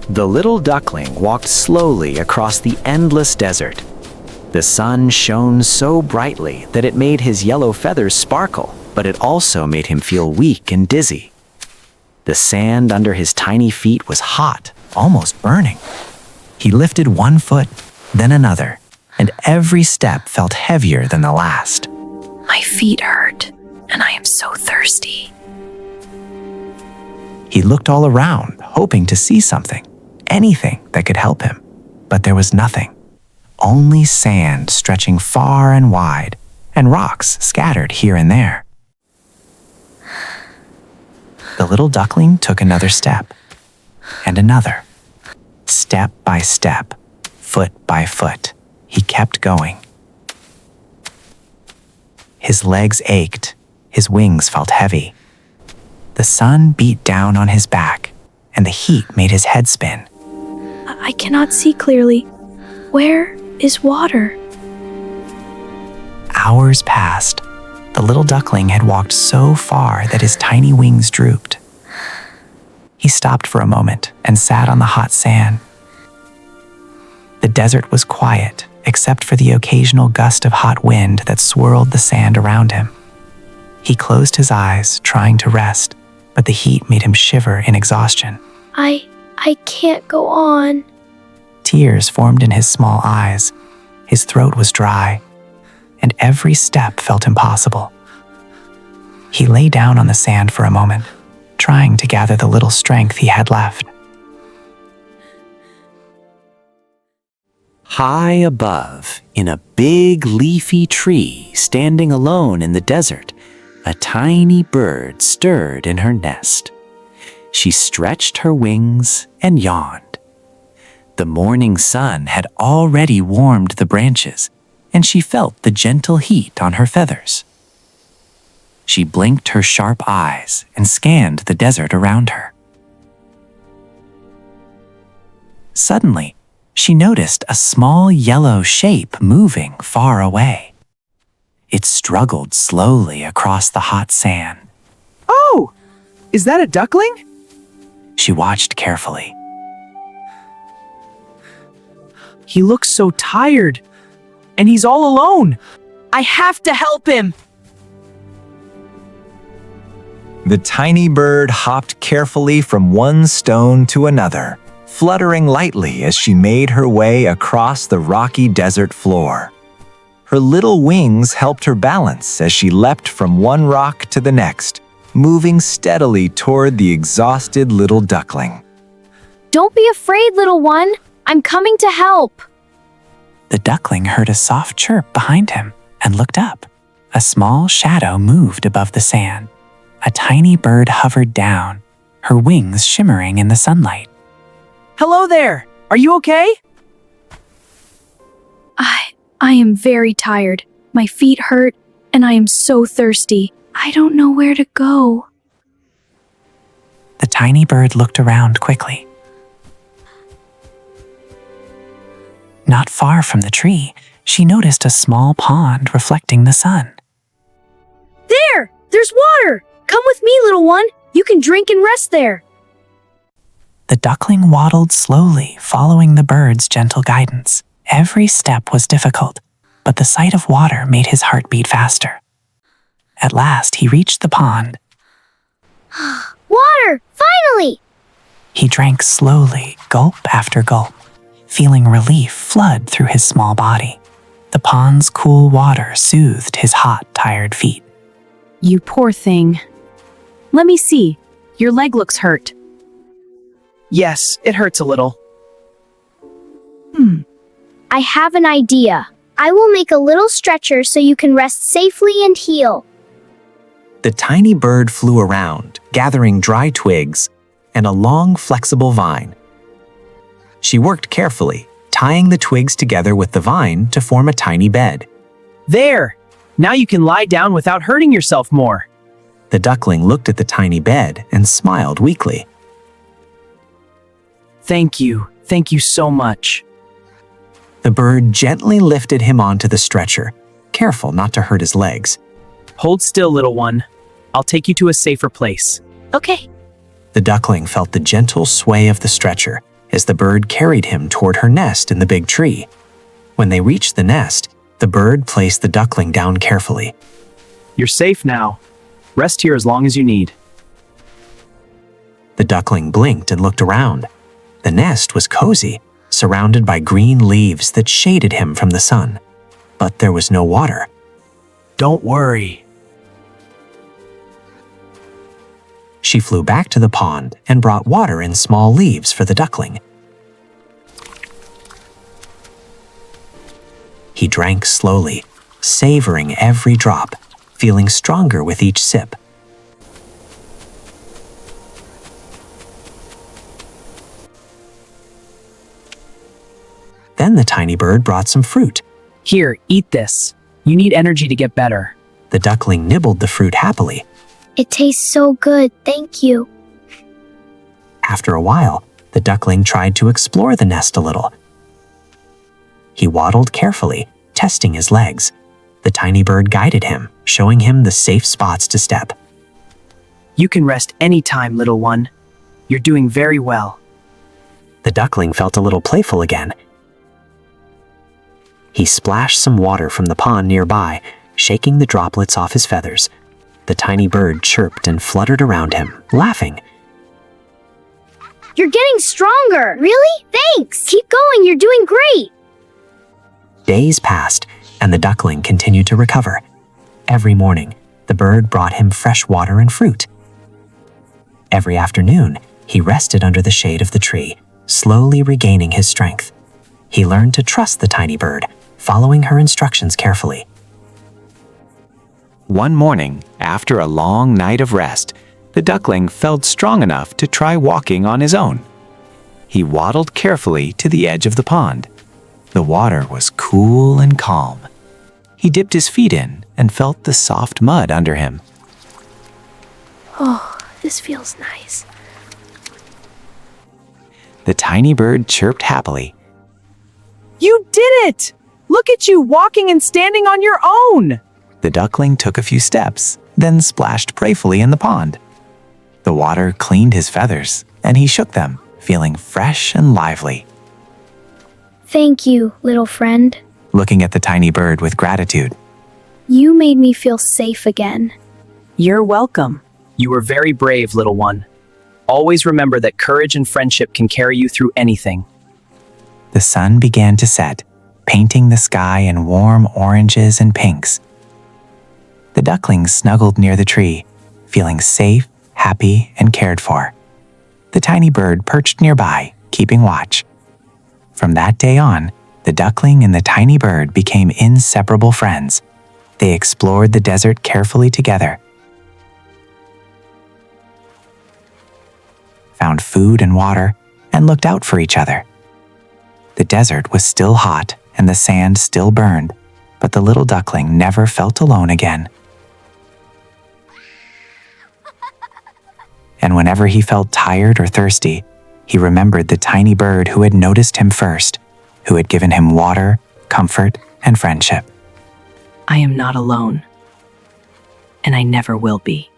The little duckling walked slowly across the endless desert. The sun shone so brightly that it made his yellow feathers sparkle, but it also made him feel weak and dizzy. The sand under his tiny feet was hot, almost burning. He lifted one foot, then another, and every step felt heavier than the last. My feet hurt, and I am so thirsty. He looked all around, hoping to see something, anything that could help him, but there was nothing. Only sand stretching far and wide, and rocks scattered here and there. The little duckling took another step, and another. Step by step, foot by foot, he kept going. His legs ached, his wings felt heavy. The sun beat down on his back, and the heat made his head spin. I cannot see clearly. Where is water? Hours passed. The little duckling had walked so far that his tiny wings drooped. He stopped for a moment and sat on the hot sand. The desert was quiet, except for the occasional gust of hot wind that swirled the sand around him. He closed his eyes, trying to rest, but the heat made him shiver in exhaustion. I can't go on. Tears formed in his small eyes. His throat was dry, and every step felt impossible. He lay down on the sand for a moment, trying to gather the little strength he had left. High above, in a big leafy tree standing alone in the desert, a tiny bird stirred in her nest. She stretched her wings and yawned. The morning sun had already warmed the branches, and she felt the gentle heat on her feathers. She blinked her sharp eyes and scanned the desert around her. Suddenly, she noticed a small yellow shape moving far away. It struggled slowly across the hot sand. Oh! Is that a duckling? She watched carefully. He looks so tired. And he's all alone. I have to help him. The tiny bird hopped carefully from one stone to another, fluttering lightly as she made her way across the rocky desert floor. Her little wings helped her balance as she leapt from one rock to the next, moving steadily toward the exhausted little duckling. Don't be afraid, little one. I'm coming to help. The duckling heard a soft chirp behind him and looked up. A small shadow moved above the sand. A tiny bird hovered down, her wings shimmering in the sunlight. Hello there. Are you okay? I am very tired. My feet hurt, and I am so thirsty. I don't know where to go. The tiny bird looked around quickly. Not far from the tree, she noticed a small pond reflecting the sun. There's water! Come with me, little one. You can drink and rest there. The duckling waddled slowly, following the bird's gentle guidance. Every step was difficult, but the sight of water made his heart beat faster. At last, he reached the pond. Water! Finally! He drank slowly, gulp after gulp, feeling relief flood through his small body. The pond's cool water soothed his hot, tired feet. You poor thing. Let me see. Your leg looks hurt. Yes, it hurts a little. I have an idea. I will make a little stretcher so you can rest safely and heal. The tiny bird flew around, gathering dry twigs and a long, flexible vine. She worked carefully, tying the twigs together with the vine to form a tiny bed. There! Now you can lie down without hurting yourself more. The duckling looked at the tiny bed and smiled weakly. Thank you. Thank you so much. The bird gently lifted him onto the stretcher, careful not to hurt his legs. Hold still, little one. I'll take you to a safer place. Okay. The duckling felt the gentle sway of the stretcher as the bird carried him toward her nest in the big tree. When they reached the nest, the bird placed the duckling down carefully. You're safe now. Rest here as long as you need. The duckling blinked and looked around. The nest was cozy, surrounded by green leaves that shaded him from the sun. But there was no water. Don't worry. She flew back to the pond and brought water in small leaves for the duckling. He drank slowly, savoring every drop, feeling stronger with each sip. Then the tiny bird brought some fruit. Here, eat this. You need energy to get better. The duckling nibbled the fruit happily. It tastes so good, thank you. After a while, the duckling tried to explore the nest a little. He waddled carefully, testing his legs. The tiny bird guided him, showing him the safe spots to step. You can rest anytime, little one. You're doing very well. The duckling felt a little playful again. He splashed some water from the pond nearby, shaking the droplets off his feathers. The tiny bird chirped and fluttered around him, laughing. You're getting stronger. Really? Thanks. Keep going, you're doing great. Days passed, and the duckling continued to recover. Every morning, the bird brought him fresh water and fruit. Every afternoon, he rested under the shade of the tree, slowly regaining his strength. He learned to trust the tiny bird, following her instructions carefully. One morning, after a long night of rest, the duckling felt strong enough to try walking on his own. He waddled carefully to the edge of the pond. The water was cool and calm. He dipped his feet in and felt the soft mud under him. Oh, this feels nice. The tiny bird chirped happily. You did it! Look at you walking and standing on your own! The duckling took a few steps, then splashed playfully in the pond. The water cleaned his feathers, and he shook them, feeling fresh and lively. Thank you, little friend. Looking at the tiny bird with gratitude. You made me feel safe again. You're welcome. You were very brave, little one. Always remember that courage and friendship can carry you through anything. The sun began to set, painting the sky in warm oranges and pinks. The ducklings snuggled near the tree, feeling safe, happy, and cared for. The tiny bird perched nearby, keeping watch. From that day on, the duckling and the tiny bird became inseparable friends. They explored the desert carefully together, found food and water, and looked out for each other. The desert was still hot and the sand still burned, but the little duckling never felt alone again. And whenever he felt tired or thirsty, he remembered the tiny bird who had noticed him first, who had given him water, comfort, and friendship. I am not alone. And I never will be.